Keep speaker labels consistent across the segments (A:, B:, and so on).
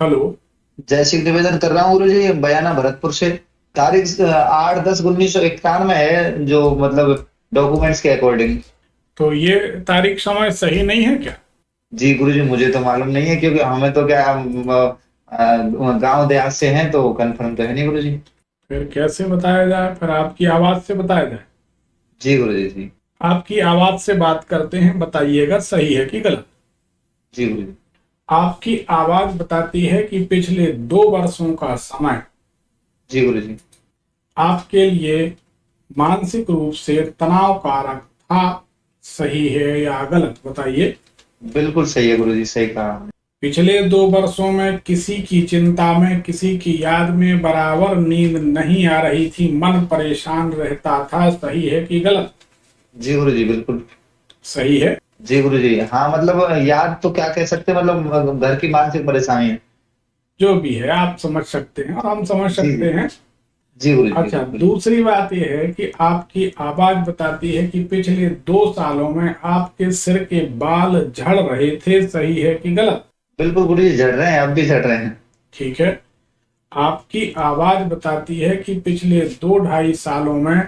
A: Hello.
B: जैसिक निवेदन कर रहा हूँ गुरु जी, बयाना भरतपुर से। तारीख 8-10-1991 है, जो मतलब डॉक्यूमेंट्स के अकॉर्डिंग।
A: तो ये तारीख समय सही नहीं है क्या?
B: जी गुरु जी, मुझे तो मालूम नहीं है, क्योंकि हमें तो क्या, हम गांव देहात से हैं, तो कंफर्म तो है नहीं गुरु जी।
A: फिर कैसे बताया जाए? फिर आपकी आवाज से बताया जाए।
B: जी गुरु जी, जी।
A: आपकी आवाज से बात करते हैं, बताइएगा सही है कि गलत।
B: जी गुरु जी।
A: आपकी आवाज बताती है कि पिछले 2 वर्षों का समय
B: जी गुरु जी।
A: आपके लिए मानसिक रूप से तनाव कारक था। सही है या गलत, बताइए।
B: बिल्कुल सही है गुरु जी, सही कहा।
A: पिछले 2 वर्षों में किसी की चिंता में, किसी की याद में बराबर नींद नहीं आ रही थी, मन परेशान रहता था। सही है कि गलत?
B: जी गुरु जी, बिल्कुल।
A: सही है।
B: जी गुरु जी, हाँ मतलब याद तो क्या कह सकते हैं, मतलब घर की मानसिक परेशानी है।
A: जो भी है आप समझ सकते हैं और हम समझ
B: जी
A: सकते
B: जी।
A: हैं।
B: जी गुरु जी,
A: अच्छा,
B: बिल्कुल।
A: दूसरी बात यह है कि आपकी आवाज बताती है कि पिछले 2 सालों में आपके सिर के बाल झड़ रहे थे। सही है कि गलत?
B: बिल्कुल गुरु जी, झड़ रहे हैं, अब भी झड़ रहे हैं।
A: ठीक है। आपकी आवाज बताती है कि पिछले 2 ढाई सालों में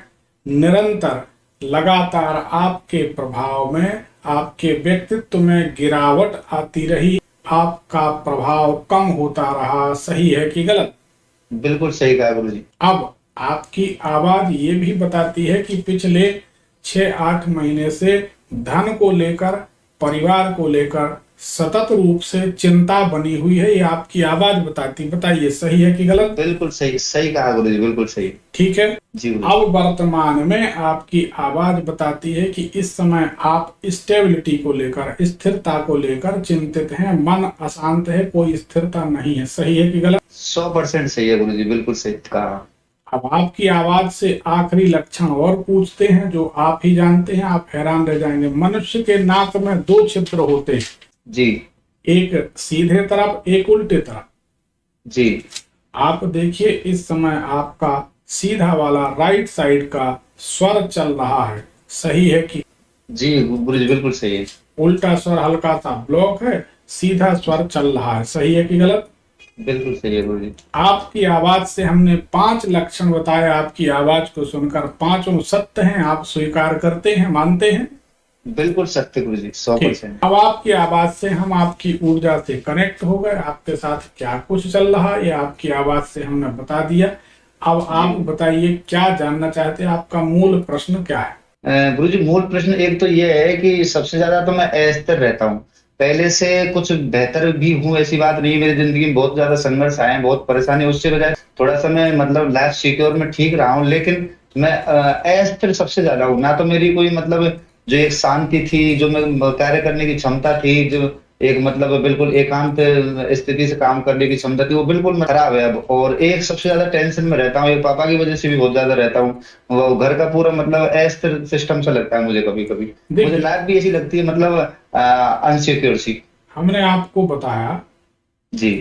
A: निरंतर, लगातार आपके प्रभाव में, आपके व्यक्तित्व में गिरावट आती रही, आपका प्रभाव कम होता रहा। सही है कि गलत?
B: बिल्कुल सही कहा गुरु जी।
A: अब आपकी आवाज ये भी बताती है कि पिछले 6-8 महीने से धन को लेकर, परिवार को लेकर सतत रूप से चिंता बनी हुई है। ये आपकी आवाज बताती, बताइए सही है कि गलत?
B: बिल्कुल सही, सही कहा गुरु जी, बिल्कुल सही।
A: ठीक है।
B: जी गुरु जी।
A: अब वर्तमान में आपकी आवाज बताती है कि इस समय आप स्टेबिलिटी को लेकर, स्थिरता को लेकर चिंतित हैं, मन अशांत है, कोई स्थिरता नहीं है। सही है कि गलत?
B: 100% सही है गुरु जी, बिल्कुल सही कहा।
A: अब आपकी आवाज से आखिरी लक्षण और पूछते हैं, जो आप ही जानते हैं, आप हैरान रह जाएंगे। मनुष्य के नाक में 2 छिद्र होते हैं,
B: जी।
A: एक सीधे तरफ, एक उल्टे तरफ।
B: जी।
A: आप देखिए, इस समय आपका सीधा वाला राइट साइड का स्वर चल रहा है। सही है कि?
B: जी गुरु जी, बिल्कुल सही है।
A: उल्टा स्वर हल्का सा ब्लॉक है, सीधा स्वर चल रहा है। सही है कि गलत?
B: बिल्कुल सही है गुरु जी।
A: आपकी आवाज से हमने 5 लक्षण बताए। आपकी आवाज को सुनकर पांचों सत्य हैं, आप स्वीकार करते हैं, मानते हैं?
B: बिल्कुल सत्य गुरु जी, सौ
A: ठीक।
B: परसेंट
A: अब आपकी आवाज से हम आपकी ऊर्जा से कनेक्ट हो गए। आपके साथ क्या कुछ चल रहा है ये आपकी आवाज से हमने बता दिया। अब
B: जी।
A: आप बताइए, क्या जानना चाहते हैं? आपका मूल प्रश्न क्या है?
B: गुरु जी, मूल प्रश्न एक तो ये है कि सबसे ज्यादा तो मैं अस्थिर रहता हूँ। पहले से कुछ बेहतर भी हूँ, ऐसी बात नहीं। मेरी जिंदगी में बहुत ज्यादा संघर्ष आए हैं, बहुत परेशानी, उससे बजाय थोड़ा सा मैं मतलब लाइफ सिक्योर में ठीक रहा हूँ, लेकिन मैं अस्थिर सबसे ज्यादा हूँ। ना तो मेरी कोई मतलब जो एक शांति थी, जो मैं कार्य करने की क्षमता थी, जो एक मतलब बिल्कुल एकांत स्थिति से काम करने की क्षमता थी, वो बिल्कुल खराब है अब। और एक सबसे ज्यादा टेंशन में रहता हूँ, एक पापा की वजह से भी बहुत ज्यादा रहता हूँ। वो घर का पूरा मतलब अस्थिर सिस्टम सा लगता है मुझे कभी कभी। मुझे
A: देखिए,
B: लाइफ भी ऐसी लगती है, मतलब अनसिक्योर सी।
A: हमने आपको बताया
B: जी।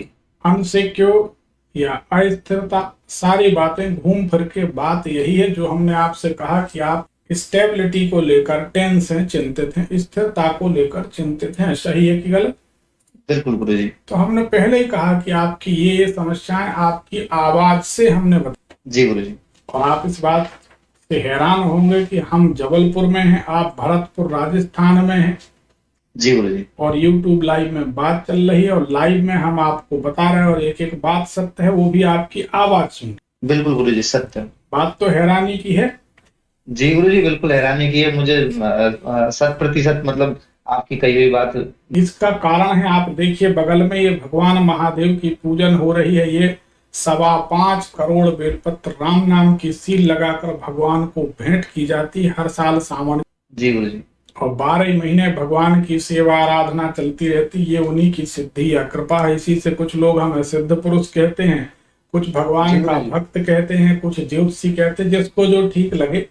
A: अनसिक्योर या अस्थिरता, सारी बातें घूम फिर के बात यही है जो हमने आपसे कहा कि आप स्टेबिलिटी को लेकर टेंस हैं, चिंतित हैं, स्थिरता को लेकर चिंतित हैं। सही है कि गलत?
B: बिल्कुल गुरु जी।
A: तो हमने पहले ही कहा कि आपकी ये समस्याएं आपकी आवाज से हमने बताई।
B: जी गुरु जी।
A: और आप इस बात से हैरान होंगे कि हम जबलपुर में हैं, आप भरतपुर राजस्थान में हैं,
B: जी गुरु जी।
A: और YouTube लाइव में बात चल रही है, और लाइव में हम आपको बता रहे हैं, और एक एक बात सत्य है, वो भी आपकी आवाज सुन।
B: बिल्कुल गुरु जी, सत्य।
A: बात तो हैरानी की है।
B: जी गुरु जी, बिल्कुल हैरानी की है मुझे। 100% मतलब आपकी कही हुई बात।
A: इसका कारण है, आप देखिए बगल में ये भगवान महादेव की पूजन हो रही है। ये 5.25 करोड़ बेलपत्र राम नाम की सील लगाकर भगवान को भेंट की जाती है हर साल सावन।
B: जी गुरु जी।
A: और 12 महीने भगवान की सेवा आराधना चलती रहती। ये उन्हीं की सिद्धि या कृपा है। इसी से कुछ लोग हमें सिद्ध पुरुष कहते हैं, कुछ
B: जी
A: भगवान
B: गुरु
A: का
B: जी।
A: भक्त कहते हैं, कुछ ज्योतिषी कहते हैं, जिसको जो ठीक लगे।